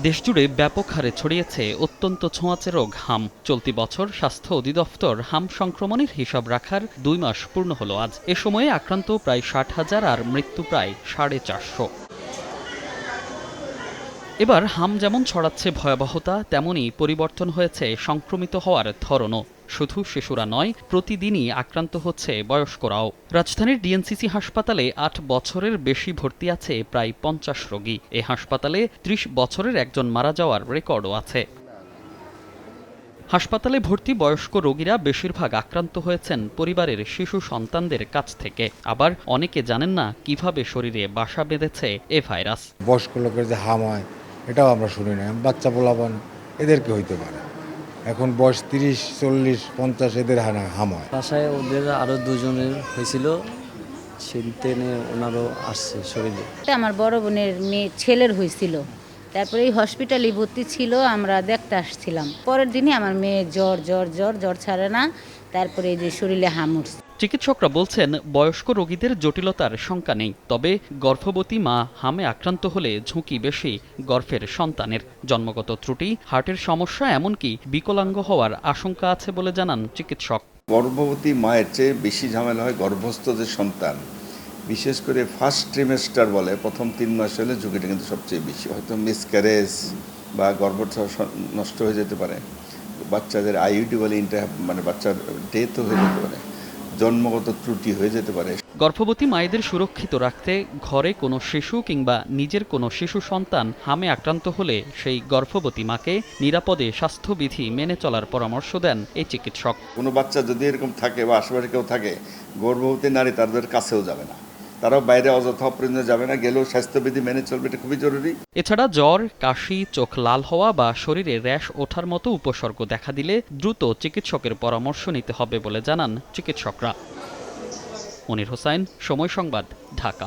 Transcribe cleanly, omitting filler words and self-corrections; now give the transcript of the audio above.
দেশজুড়ে ব্যাপক হারে ছড়িয়েছে অত্যন্ত ছোঁয়াচে রোগ হাম। চলতি বছর স্বাস্থ্য অধিদপ্তর হাম সংক্রমণের হিসাব রাখার ২ মাস পূর্ণ হলো আজ। এ সময়ে আক্রান্ত প্রায় ৬০,০০০ আর মৃত্যু প্রায় ৪৫০। এবার হাম যেমন ছড়াচ্ছে ভয়াবহতা, তেমনই পরিবর্তন হয়েছে সংক্রমিত হওয়ার ধরনও। শুধু শিশুরা নয়, প্রতিদিনই আক্রান্ত হচ্ছে বয়স্করাও। রাজধানীর ডিএনসিসি হাসপাতালে ৮ বছরের বেশি ভর্তি আছে প্রায় ৫০ রোগী। এ হাসপাতালে ৩০ বছরের একজন মারা যাওয়ার রেকর্ডও আছে। হাসপাতালে ভর্তি বয়স্ক রোগীরা বেশিরভাগ আক্রান্ত হয়েছেন পরিবারের শিশু সন্তানদের কাছ থেকে। আবার অনেকে জানেন না কিভাবে শরীরে বাসা বেঁধেছে এ ভাইরাস। বয়স্ক লোকের যে হাম হয় এটাও আমরা শুনি না। বাচ্চা পোলাপান এদেরকে হইতে পারে। এখন বয়স ৩০, ৪০, ৫০ এদের হাম হয়। বাসায় ওদের আরও দুজনের হয়েছিল, সেদিনে ওনারও আসছে শরীরে। আমার বড় বোনের মেয়ে ছেলের হয়েছিল, তারপরে এই হসপিটালে ভর্তি ছিল, আমরা দেখতে আসছিলাম। পরের দিনই আমার মেয়ে জ্বর ছাড়ে না, তারপরে এই যে শরীরে হাম উঠছে। চিকিৎসকরা বলছেন, বয়স্ক রোগীদের জটিলতার শঙ্কা নেই, তবে গর্ভবতী মা হামে আক্রান্ত হলে ঝুঁকি বেশি গর্ভের সন্তানের। জন্মগত ত্রুটি, হার্টের সমস্যা, এমনকি বিকলাঙ্গ হওয়ার আশঙ্কা আছে বলে জানান চিকিৎসক। গর্ভবতী মায়ের চেয়ে বেশি ঝামেলা হয় গর্ভস্থ যে সন্তান, বিশেষ করে ফার্স্ট ট্রিমেস্টার বলে, প্রথম ৩ মাস হলে ঝুঁকিটা কিন্তু সবচেয়ে বেশি। হয়তো মিসক্যারেজ বা গর্ভটা নষ্ট হয়ে যেতে পারে, বাচ্চাদের আইইউডি বলে বাচ্চার ডেথও হয়ে যেতে পারে, জন্মগত ত্রুটি হয়ে যেতে পারে। গর্ভবতী মায়েদের সুরক্ষিত রাখতে ঘরে কোনো শিশু কিংবা নিজের কোনো শিশু সন্তান হামে আক্রান্ত হলে সেই গর্ভবতী মাকে নিরাপদে স্বাস্থ্যবিধি মেনে চলার পরামর্শ দেন এই চিকিৎসক। কোনো বাচ্চা যদি এরকম থাকে বা আশেপাশে কেউ থাকে, গর্ভবতী নারী তাদের কাছেও যাবে না, তারাও বাইরে অযথা অপ্রয়োজনে যাবে না, গেলেও স্বাস্থ্যবিধি মেনে চলবে, এটা খুবই জরুরি। এছাড়া জ্বর, কাশি, চোখ লাল হওয়া বা শরীরে র্যাশ ওঠার মতো উপসর্গ দেখা দিলে দ্রুত চিকিৎসকের পরামর্শ নিতে হবে বলে জানান চিকিৎসকরা। মনির হোসাইন, সময় সংবাদ, ঢাকা।